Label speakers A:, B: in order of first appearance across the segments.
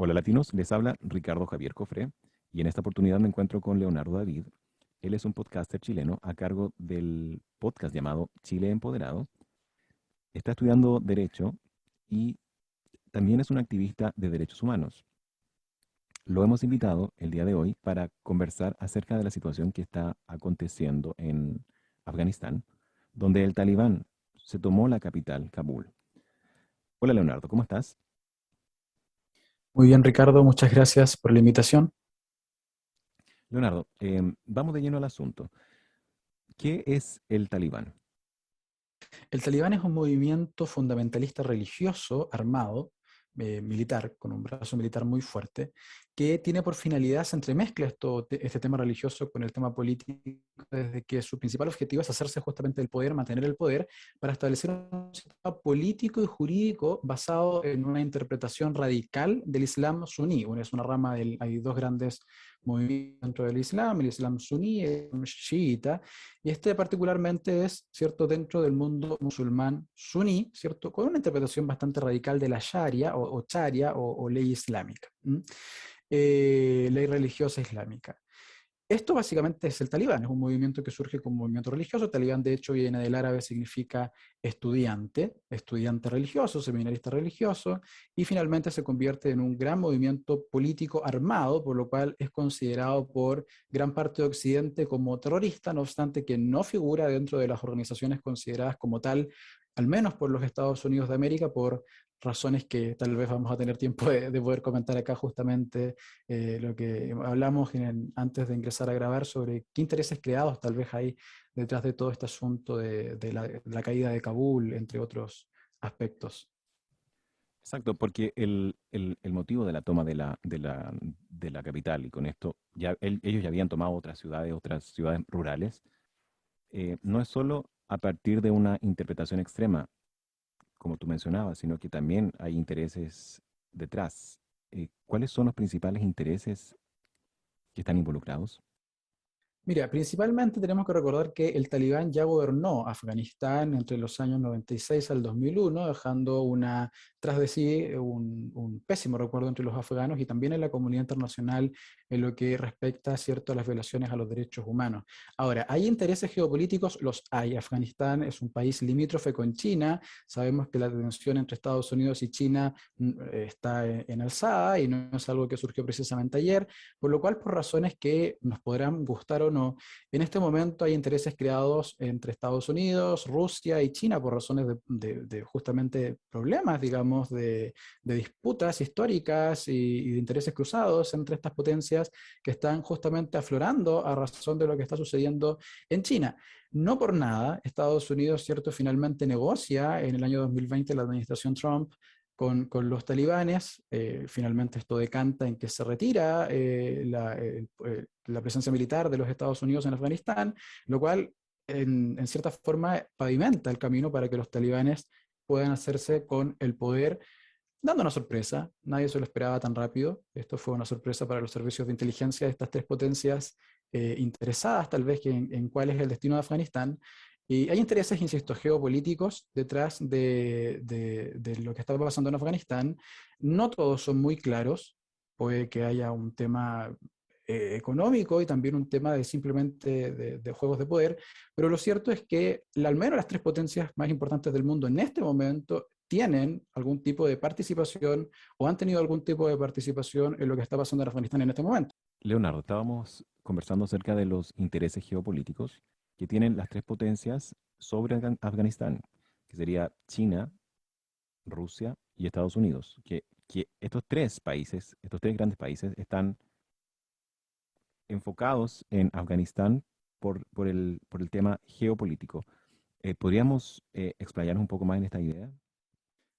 A: Hola latinos, les habla Ricardo Javier Cofré y en esta oportunidad me encuentro con Leonardo David. Él es un podcaster chileno a cargo del podcast llamado Chile Empoderado. Está estudiando Derecho y también es un activista de derechos humanos. Lo hemos invitado el día de hoy para conversar acerca de la situación que está aconteciendo en Afganistán, donde el Talibán se tomó la capital, Kabul. Hola Leonardo, ¿cómo estás?
B: Muy bien, Ricardo, muchas gracias por la invitación.
A: Leonardo, vamos de lleno al asunto. ¿Qué es el Talibán?
B: El Talibán es un movimiento fundamentalista religioso armado, militar, con un brazo militar muy fuerte, que tiene por finalidad, se entremezcla este tema religioso con el tema político, desde que su principal objetivo es hacerse justamente del poder, mantener el poder, para establecer un sistema político y jurídico basado en una interpretación radical del Islam suní. Es una rama hay dos grandes movimientos dentro del Islam, el Islam suní y el Islam chiita, y este particularmente es, ¿cierto?, dentro del mundo musulmán suní, ¿cierto?, con una interpretación bastante radical de la Sharia o Charia o ley islámica, ley religiosa islámica. Esto básicamente es el Talibán, es un movimiento que surge como movimiento religioso. Talibán, de hecho, viene del árabe, significa estudiante, estudiante religioso, seminarista religioso, y finalmente se convierte en un gran movimiento político armado, por lo cual es considerado por gran parte de Occidente como terrorista, no obstante que no figura dentro de las organizaciones consideradas como tal, al menos por los Estados Unidos de América, por razones que tal vez vamos a tener tiempo de poder comentar acá justamente lo que hablamos antes de ingresar a grabar sobre qué intereses creados tal vez hay detrás de todo este asunto de la caída de Kabul, entre otros aspectos.
A: Exacto, porque el motivo de la toma de la capital, y con esto ellos ya habían tomado otras ciudades rurales, no es solo a partir de una interpretación extrema, como tú mencionabas, sino que también hay intereses detrás. ¿Cuáles son los principales intereses que están involucrados?
B: Mira, principalmente tenemos que recordar que el Talibán ya gobernó Afganistán entre los años 96 al 2001, dejando tras de sí un pésimo recuerdo entre los afganos y también en la comunidad internacional en lo que respecta, cierto, a las violaciones a los derechos humanos. Ahora, ¿hay intereses geopolíticos? Los hay. Afganistán es un país limítrofe con China. Sabemos que la tensión entre Estados Unidos y China está en alzada y no es algo que surgió precisamente ayer, por lo cual, por razones que nos podrán gustar o no, en este momento hay intereses creados entre Estados Unidos, Rusia y China por razones de justamente problemas, digamos, de disputas históricas y de intereses cruzados entre estas potencias que están justamente aflorando a razón de lo que está sucediendo en China. No por nada, Estados Unidos, cierto, finalmente negocia en el año 2020 la administración Trump con los talibanes. Finalmente esto decanta en que se retira la presencia militar de los Estados Unidos en Afganistán, lo cual en cierta forma pavimenta el camino para que los talibanes puedan hacerse con el poder, dando una sorpresa. Nadie se lo esperaba tan rápido. Esto fue una sorpresa para los servicios de inteligencia de estas tres potencias interesadas tal vez en cuál es el destino de Afganistán. Y hay intereses, insisto, geopolíticos detrás de lo que está pasando en Afganistán. No todos son muy claros. Puede que haya un tema económico y también un tema de simplemente de juegos de poder, pero lo cierto es que al menos las tres potencias más importantes del mundo en este momento tienen algún tipo de participación o han tenido algún tipo de participación en lo que está pasando en Afganistán en este momento.
A: Leonardo, estábamos conversando acerca de los intereses geopolíticos que tienen las tres potencias sobre Afganistán, que sería China, Rusia y Estados Unidos, que estos tres países, estos tres grandes países, están enfocados en Afganistán por el tema geopolítico. ¿Podríamos explayar un poco más en esta idea?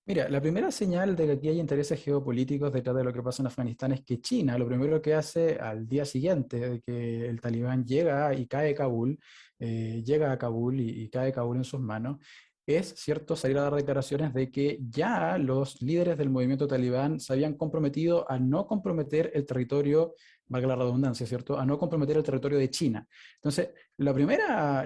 B: Mira, la primera señal de que aquí hay intereses geopolíticos detrás de lo que pasa en Afganistán es que China, lo primero que hace al día siguiente de que el Talibán llega y cae Kabul, llega a Kabul y cae Kabul en sus manos, es cierto salir a dar declaraciones de que ya los líderes del movimiento talibán se habían comprometido a no comprometer el territorio, valga la redundancia, ¿cierto? A no comprometer el territorio de China. Entonces, la primera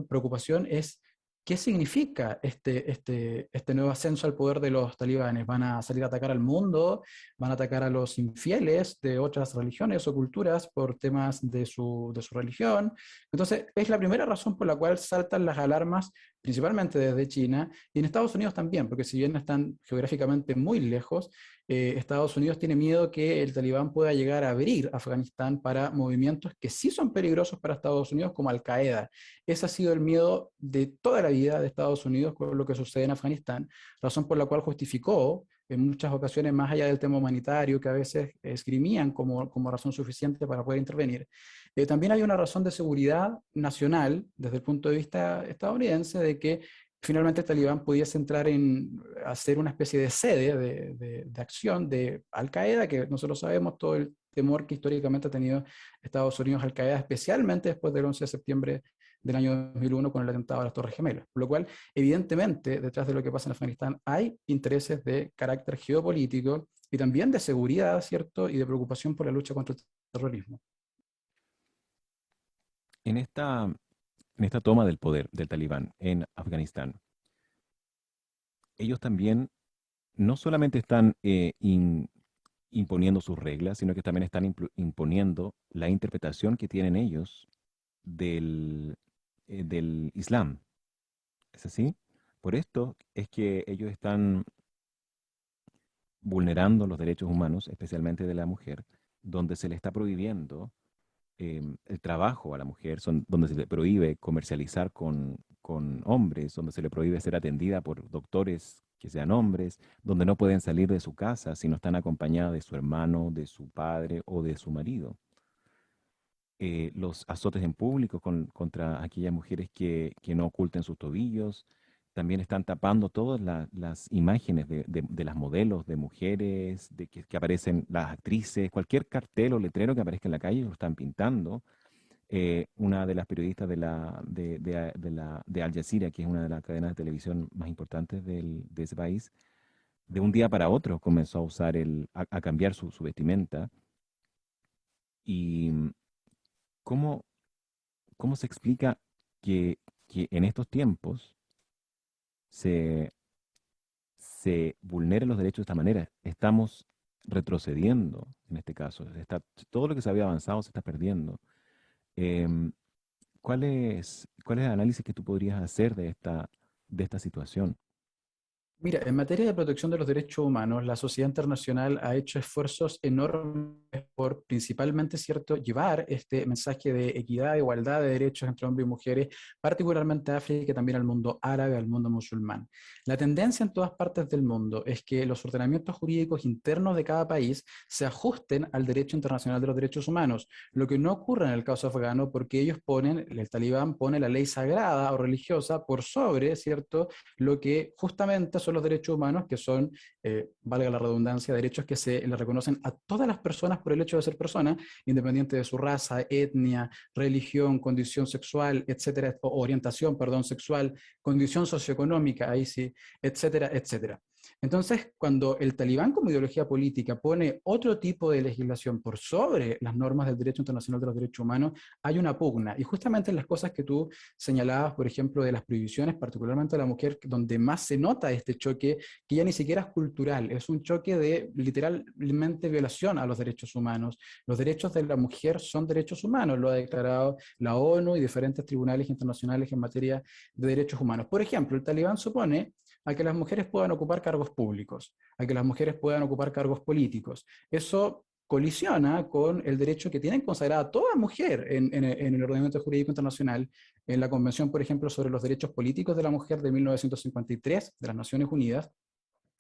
B: preocupación es ¿qué significa este nuevo ascenso al poder de los talibanes? ¿Van a salir a atacar al mundo? ¿Van a atacar a los infieles de otras religiones o culturas por temas de su religión? Entonces, es la primera razón por la cual saltan las alarmas, principalmente desde China, y en Estados Unidos también, porque si bien están geográficamente muy lejos, Estados Unidos tiene miedo que el talibán pueda llegar a abrir Afganistán para movimientos que sí son peligrosos para Estados Unidos, como Al-Qaeda. Ese ha sido el miedo de toda la vida de Estados Unidos con lo que sucede en Afganistán, razón por la cual justificó en muchas ocasiones, más allá del tema humanitario que a veces esgrimían como razón suficiente para poder intervenir. También hay una razón de seguridad nacional desde el punto de vista estadounidense de que finalmente el talibán pudiese entrar en hacer una especie de sede de acción de Al-Qaeda, que nosotros sabemos todo el temor que históricamente ha tenido Estados Unidos a Al-Qaeda, especialmente después del 11 de septiembre del año 2001 con el atentado a las Torres Gemelas. Por lo cual, evidentemente, detrás de lo que pasa en Afganistán hay intereses de carácter geopolítico y también de seguridad, ¿cierto? Y de preocupación por la lucha contra el terrorismo.
A: En esta toma del poder del talibán en Afganistán, ellos también no solamente están imponiendo sus reglas, sino que también están imponiendo la interpretación que tienen ellos del Islam. ¿Es así? Por esto es que ellos están vulnerando los derechos humanos, especialmente de la mujer, donde se le está prohibiendo el trabajo a la mujer, donde se le prohíbe comercializar con hombres, donde se le prohíbe ser atendida por doctores que sean hombres, donde no pueden salir de su casa si no están acompañadas de su hermano, de su padre o de su marido. Los azotes en público contra aquellas mujeres que no oculten sus tobillos. También están tapando todas las imágenes de las modelos, de mujeres, de que aparecen las actrices, cualquier cartel o letrero que aparezca en la calle lo están pintando. Una de las periodistas de Al Jazeera, que es una de las cadenas de televisión más importantes de ese país, de un día para otro comenzó a usar a cambiar su vestimenta. ¿Y cómo, cómo se explica que en estos tiempos se, se vulneren los derechos de esta manera? Estamos retrocediendo en este caso. Todo lo que se había avanzado se está perdiendo. Em, ¿cuál es el análisis que tú podrías hacer de esta situación?
B: Mira, en materia de protección de los derechos humanos, la sociedad internacional ha hecho esfuerzos enormes por principalmente, cierto, llevar este mensaje de equidad, igualdad de derechos entre hombres y mujeres, particularmente a África y también al mundo árabe, al mundo musulmán. La tendencia en todas partes del mundo es que los ordenamientos jurídicos internos de cada país se ajusten al derecho internacional de los derechos humanos, lo que no ocurre en el caso afgano porque el talibán pone la ley sagrada o religiosa por sobre, ¿cierto?, lo que justamente son los derechos humanos, que son, valga la redundancia, derechos que se le reconocen a todas las personas por el hecho de ser personas, independiente de su raza, etnia, religión, condición sexual, etcétera, o orientación, perdón, sexual, condición socioeconómica, ahí sí, etcétera, etcétera. Entonces, cuando el talibán como ideología política pone otro tipo de legislación por sobre las normas del derecho internacional de los derechos humanos, hay una pugna. Y justamente en las cosas que tú señalabas, por ejemplo, de las prohibiciones, particularmente de la mujer, donde más se nota este choque, que ya ni siquiera es cultural, es un choque de literalmente violación a los derechos humanos. Los derechos de la mujer son derechos humanos, lo ha declarado la ONU y diferentes tribunales internacionales en materia de derechos humanos. Por ejemplo, el talibán supone a que las mujeres puedan ocupar cargos públicos, a que las mujeres puedan ocupar cargos políticos. Eso colisiona con el derecho que tienen consagrada toda mujer en el ordenamiento jurídico internacional, en la Convención, por ejemplo, sobre los derechos políticos de la mujer de 1953 de las Naciones Unidas,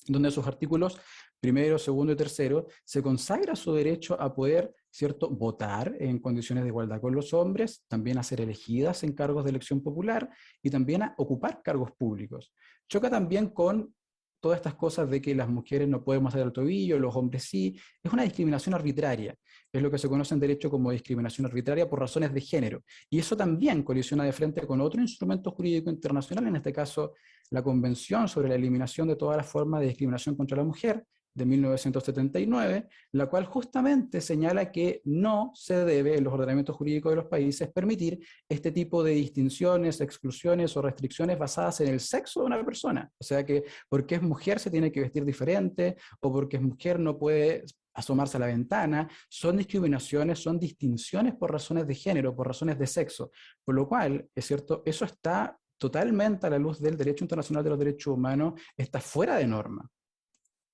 B: donde sus artículos primero, segundo y tercero se consagra su derecho a poder, ¿cierto?, votar en condiciones de igualdad con los hombres, también a ser elegidas en cargos de elección popular y también a ocupar cargos públicos. Choca también con todas estas cosas de que las mujeres no podemos hacer el tobillo, los hombres sí. Es una discriminación arbitraria. Es lo que se conoce en derecho como discriminación arbitraria por razones de género. Y eso también colisiona de frente con otro instrumento jurídico internacional, en este caso la Convención sobre la Eliminación de todas las formas de discriminación contra la Mujer, de 1979, la cual justamente señala que no se debe en los ordenamientos jurídicos de los países permitir este tipo de distinciones, exclusiones o restricciones basadas en el sexo de una persona. O sea que porque es mujer se tiene que vestir diferente o porque es mujer no puede asomarse a la ventana, son discriminaciones, son distinciones por razones de género, por razones de sexo, por lo cual, es cierto, eso está totalmente a la luz del derecho internacional de los derechos humanos, está fuera de norma.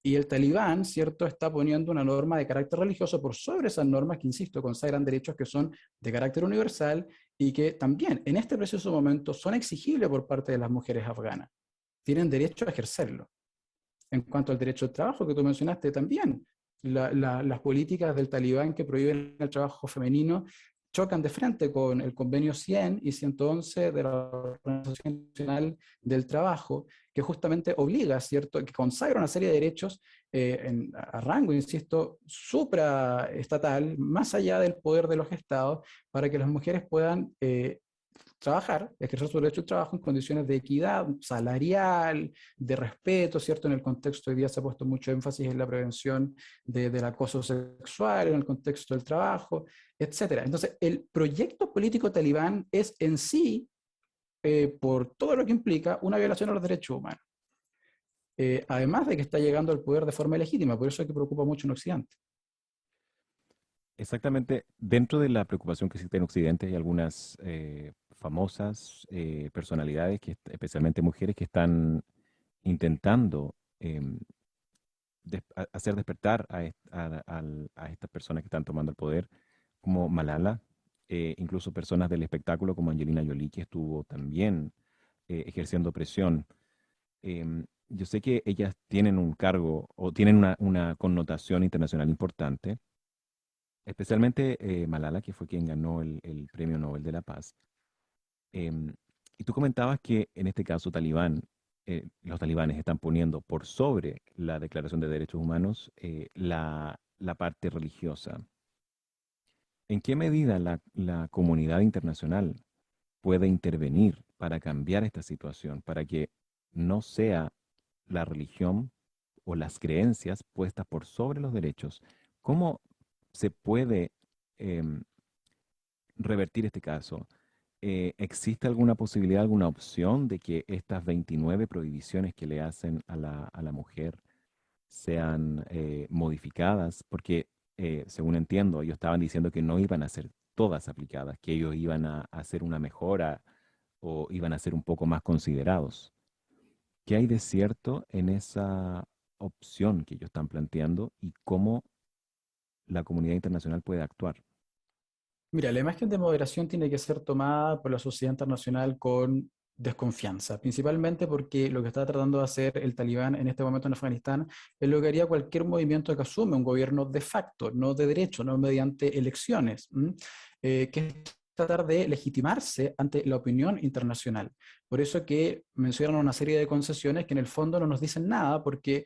B: Y el talibán, ¿cierto?, está poniendo una norma de carácter religioso por sobre esas normas que, insisto, consagran derechos que son de carácter universal y que también en este preciso momento son exigibles por parte de las mujeres afganas. Tienen derecho a ejercerlo. En cuanto al derecho al trabajo que tú mencionaste también, las políticas del talibán que prohíben el trabajo femenino chocan de frente con el convenio 100 y 111 de la Organización Internacional del Trabajo, que justamente obliga, ¿cierto?, que consagra una serie de derechos a rango, insisto, supraestatal, más allá del poder de los estados, para que las mujeres puedan trabajar, ejercer su derecho al trabajo en condiciones de equidad salarial, de respeto, ¿cierto? En el contexto hoy día se ha puesto mucho énfasis en la prevención del acoso sexual, en el contexto del trabajo, etcétera. Entonces, el proyecto político talibán es en sí, por todo lo que implica, una violación a los derechos humanos. Además de que está llegando al poder de forma ilegítima, por eso es que preocupa mucho en Occidente.
A: Exactamente, dentro de la preocupación que existe en Occidente hay algunas famosas personalidades, especialmente mujeres, que están intentando hacer despertar a estas personas que están tomando el poder, como Malala, incluso personas del espectáculo como Angelina Jolie, que estuvo también ejerciendo presión. Yo sé que ellas tienen un cargo o tienen una connotación internacional importante, especialmente Malala, que fue quien ganó el Premio Nobel de la Paz. Em, y tú comentabas que en este caso los talibanes están poniendo por sobre la Declaración de Derechos Humanos la parte religiosa. ¿En qué medida la comunidad internacional puede intervenir para cambiar esta situación, para que no sea la religión o las creencias puestas por sobre los derechos? ¿Cómo se puede em, revertir este caso? ¿Existe alguna posibilidad, alguna opción de que estas 29 prohibiciones que le hacen a la mujer sean modificadas? Porque, según entiendo, ellos estaban diciendo que no iban a ser todas aplicadas, que ellos iban a hacer una mejora o iban a ser un poco más considerados. ¿Qué hay de cierto en esa opción que ellos están planteando y cómo la comunidad internacional puede actuar?
B: Mira, la imagen de moderación tiene que ser tomada por la sociedad internacional con desconfianza, principalmente porque lo que está tratando de hacer el talibán en este momento en Afganistán es lo que haría cualquier movimiento que asume un gobierno de facto, no de derecho, no mediante elecciones, que es tratar de legitimarse ante la opinión internacional. Por eso que mencionan una serie de concesiones que en el fondo no nos dicen nada, porque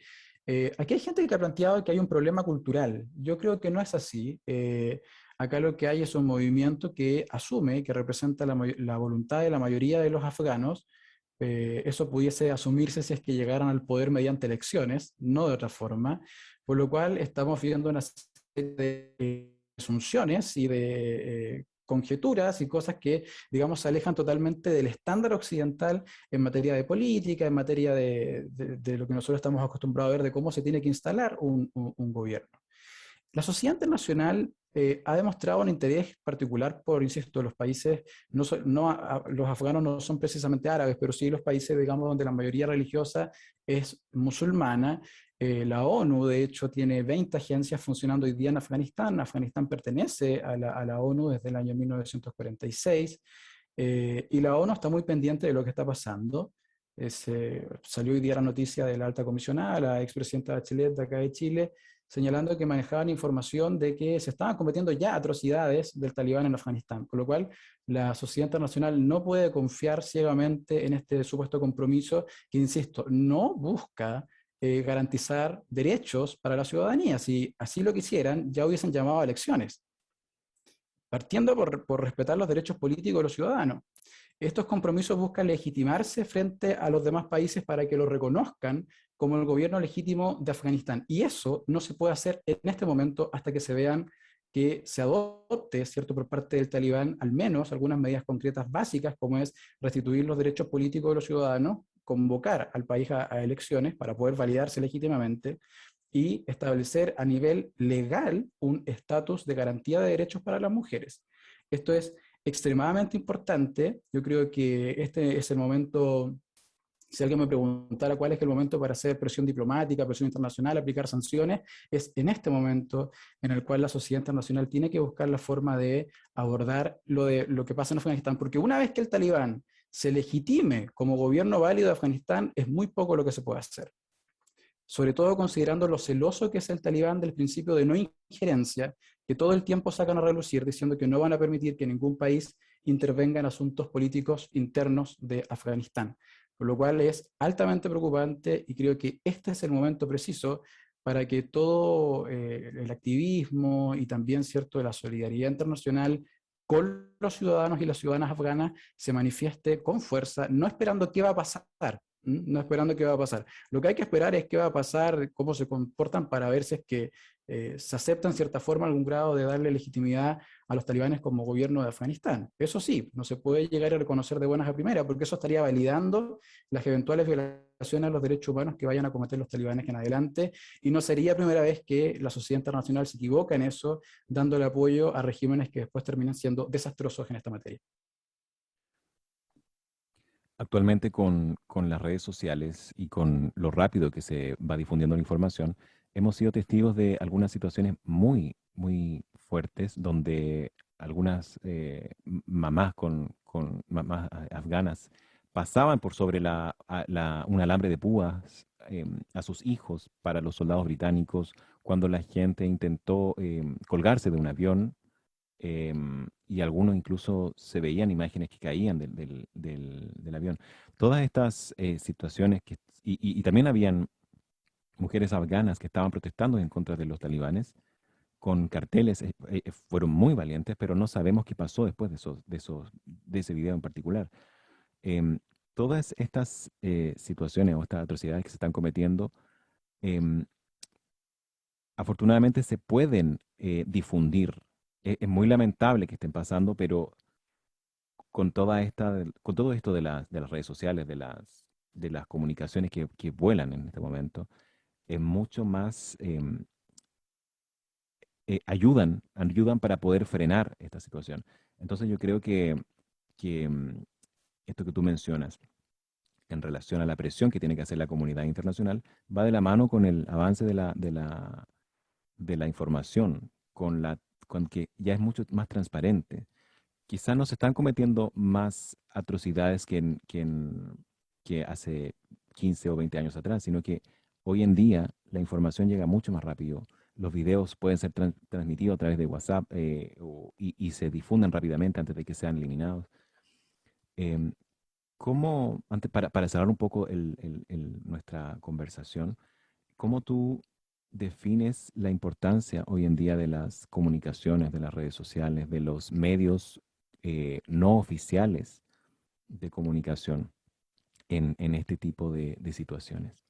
B: aquí hay gente que ha planteado que hay un problema cultural. Yo creo que no es así. Acá lo que hay es un movimiento que asume, que representa la voluntad de la mayoría de los afganos. Eso pudiese asumirse si es que llegaran al poder mediante elecciones, no de otra forma, por lo cual estamos viendo una serie de asunciones y de conjeturas y cosas que, digamos, se alejan totalmente del estándar occidental en materia de política, en materia de lo que nosotros estamos acostumbrados a ver de cómo se tiene que instalar un gobierno. La sociedad internacional ha demostrado un interés particular por, insisto, los países, los afganos no son precisamente árabes, pero sí los países, digamos, donde la mayoría religiosa es musulmana. La ONU, de hecho, tiene 20 agencias funcionando hoy día en Afganistán. Afganistán pertenece a la ONU desde el año 1946 y la ONU está muy pendiente de lo que está pasando. Salió hoy día la noticia de la alta comisionada, la expresidenta Bachelet de acá de Chile, señalando que manejaban información de que se estaban cometiendo ya atrocidades del talibán en Afganistán, con lo cual la sociedad internacional no puede confiar ciegamente en este supuesto compromiso que, insisto, no busca garantizar derechos para la ciudadanía. Si así lo quisieran, ya hubiesen llamado a elecciones, partiendo por respetar los derechos políticos de los ciudadanos. Estos compromisos buscan legitimarse frente a los demás países para que lo reconozcan como el gobierno legítimo de Afganistán. Y eso no se puede hacer en este momento hasta que se vean que se adopte, ¿cierto?, por parte del talibán, al menos algunas medidas concretas básicas, como es restituir los derechos políticos de los ciudadanos, convocar al país a elecciones para poder validarse legítimamente y establecer a nivel legal un estatus de garantía de derechos para las mujeres. Esto es extremadamente importante. Yo creo que este es el momento. Si alguien me preguntara cuál es el momento para hacer presión diplomática, presión internacional, aplicar sanciones, es en este momento en el cual la sociedad internacional tiene que buscar la forma de abordar lo que pasa en Afganistán, porque una vez que el talibán se legitime como gobierno válido de Afganistán, es muy poco lo que se puede hacer. Sobre todo considerando lo celoso que es el talibán del principio de no injerencia, que todo el tiempo sacan a relucir diciendo que no van a permitir que ningún país intervenga en asuntos políticos internos de Afganistán, por lo cual es altamente preocupante y creo que este es el momento preciso para que todo el activismo y también, cierto, de la solidaridad internacional con los ciudadanos y las ciudadanas afganas se manifieste con fuerza, no esperando qué va a pasar, no esperando qué va a pasar. Lo que hay que esperar es qué va a pasar, cómo se comportan para ver si es que se acepta en cierta forma algún grado de darle legitimidad a los talibanes como gobierno de Afganistán. Eso sí, no se puede llegar a reconocer de buenas a primeras, porque eso estaría validando las eventuales violaciones a los derechos humanos que vayan a cometer los talibanes en adelante, y no sería primera vez que la sociedad internacional se equivoca en eso, dándole apoyo a regímenes que después terminan siendo desastrosos en esta materia.
A: Actualmente con las redes sociales y con lo rápido que se va difundiendo la información, hemos sido testigos de algunas situaciones muy, muy fuertes donde algunas mamás con mamás afganas pasaban por sobre un alambre de púas a sus hijos para los soldados británicos cuando la gente intentó colgarse de un avión, y algunos incluso se veían imágenes que caían del avión. Todas estas situaciones y también habían mujeres afganas que estaban protestando en contra de los talibanes con carteles, fueron muy valientes, pero no sabemos qué pasó después de ese video en particular. Em, Todas estas situaciones o estas atrocidades que se están cometiendo, em, afortunadamente se pueden difundir. Es muy lamentable que estén pasando, pero con todo esto de las redes sociales, de las comunicaciones que vuelan en este momento, es mucho más, ayudan para poder frenar esta situación. Entonces yo creo que esto que tú mencionas en relación a la presión que tiene que hacer la comunidad internacional va de la mano con el avance de la información, con que ya es mucho más transparente. Quizás no se están cometiendo más atrocidades que hace 15 o 20 años atrás, sino que hoy en día la información llega mucho más rápido. Los videos pueden ser transmitidos a través de WhatsApp, y se difunden rápidamente antes de que sean eliminados. Em, para cerrar un poco nuestra conversación, ¿cómo tú defines la importancia hoy en día de las comunicaciones, de las redes sociales, de los medios no oficiales de comunicación en este tipo de situaciones?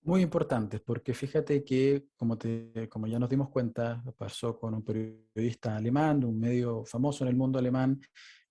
B: Muy importantes, porque fíjate que, como ya nos dimos cuenta, pasó con un periodista alemán, un medio famoso en el mundo alemán,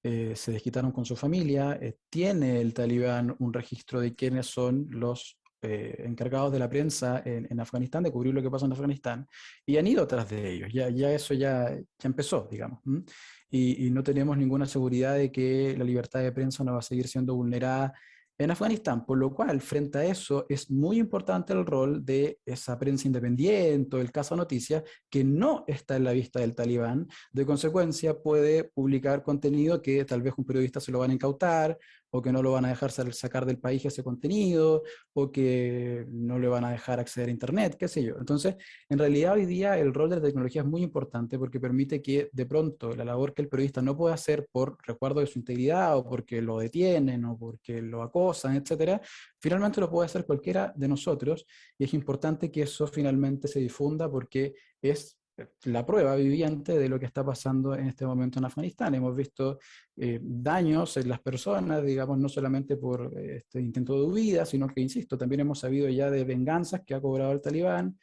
B: se desquitaron con su familia, tiene el talibán un registro de quiénes son los encargados de la prensa en Afganistán, de cubrir lo que pasa en Afganistán, y han ido tras de ellos, ya eso ya empezó, digamos, ¿m? Y no tenemos ninguna seguridad de que la libertad de prensa no va a seguir siendo vulnerada en Afganistán, por lo cual, frente a eso, es muy importante el rol de esa prensa independiente o el caso Noticias, que no está en la vista del talibán. De consecuencia, puede publicar contenido que tal vez un periodista se lo van a incautar, o que no lo van a dejar sacar del país ese contenido, o que no le van a dejar acceder a Internet, qué sé yo. Entonces, en realidad hoy día el rol de la tecnología es muy importante porque permite que de pronto la labor que el periodista no puede hacer por recuerdo de su integridad o porque lo detienen o porque lo acosan, etcétera, finalmente lo puede hacer cualquiera de nosotros, y es importante que eso finalmente se difunda porque es la prueba viviente de lo que está pasando en este momento en Afganistán. Hemos visto daños en las personas, digamos, no solamente por este intento de huida, sino que, insisto, también hemos sabido ya de venganzas que ha cobrado el Talibán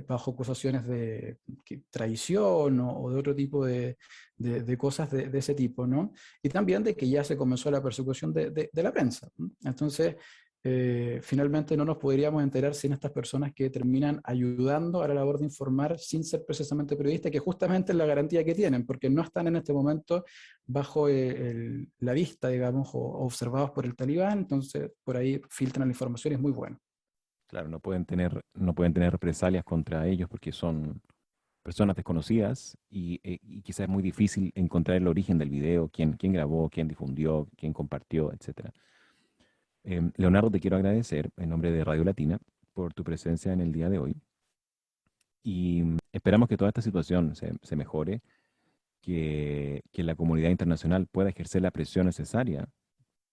B: bajo acusaciones de traición o de otro tipo de cosas de ese tipo, ¿no? Y también de que ya se comenzó la persecución de la prensa. ¿No? Entonces, finalmente no nos podríamos enterar sin estas personas que terminan ayudando a la labor de informar sin ser precisamente periodistas, que justamente es la garantía que tienen, porque no están en este momento bajo la vista, digamos, o observados por el Talibán, entonces por ahí filtran la información y es muy bueno.
A: Claro, no pueden tener represalias contra ellos porque son personas desconocidas y quizás es muy difícil encontrar el origen del video, quién grabó, quién difundió, quién compartió, etcétera. Leonardo, te quiero agradecer en nombre de Radio Latina por tu presencia en el día de hoy y esperamos que toda esta situación se mejore, que la comunidad internacional pueda ejercer la presión necesaria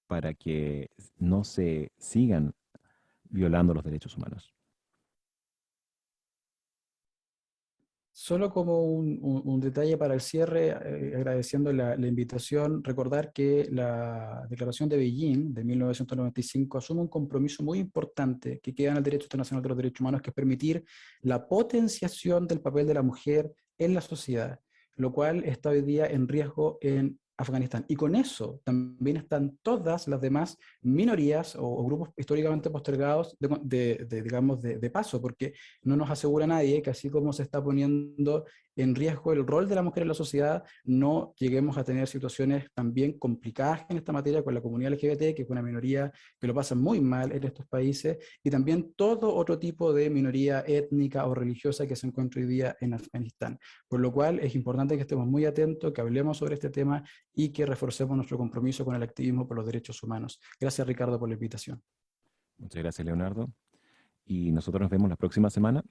A: para que no se sigan violando los derechos humanos.
B: Solo como un detalle para el cierre, agradeciendo la invitación, recordar que la Declaración de Beijing de 1995 asume un compromiso muy importante que queda en el derecho internacional de los derechos humanos, que es permitir la potenciación del papel de la mujer en la sociedad, lo cual está hoy día en riesgo en Afganistán. Y con eso también están todas las demás minorías o grupos históricamente postergados digamos, de paso, porque no nos asegura nadie que así como se está poniendo en riesgo el rol de la mujer en la sociedad, no lleguemos a tener situaciones también complicadas en esta materia con la comunidad LGBT, que es una minoría que lo pasa muy mal en estos países, y también todo otro tipo de minoría étnica o religiosa que se encuentra hoy día en Afganistán. Por lo cual es importante que estemos muy atentos, que hablemos sobre este tema y que reforcemos nuestro compromiso con el activismo por los derechos humanos. Gracias, Ricardo, por la invitación.
A: Muchas gracias, Leonardo. Y nosotros nos vemos la próxima semana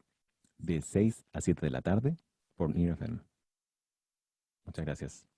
A: de 6 a 7 de la tarde por NIR FM. Muchas gracias.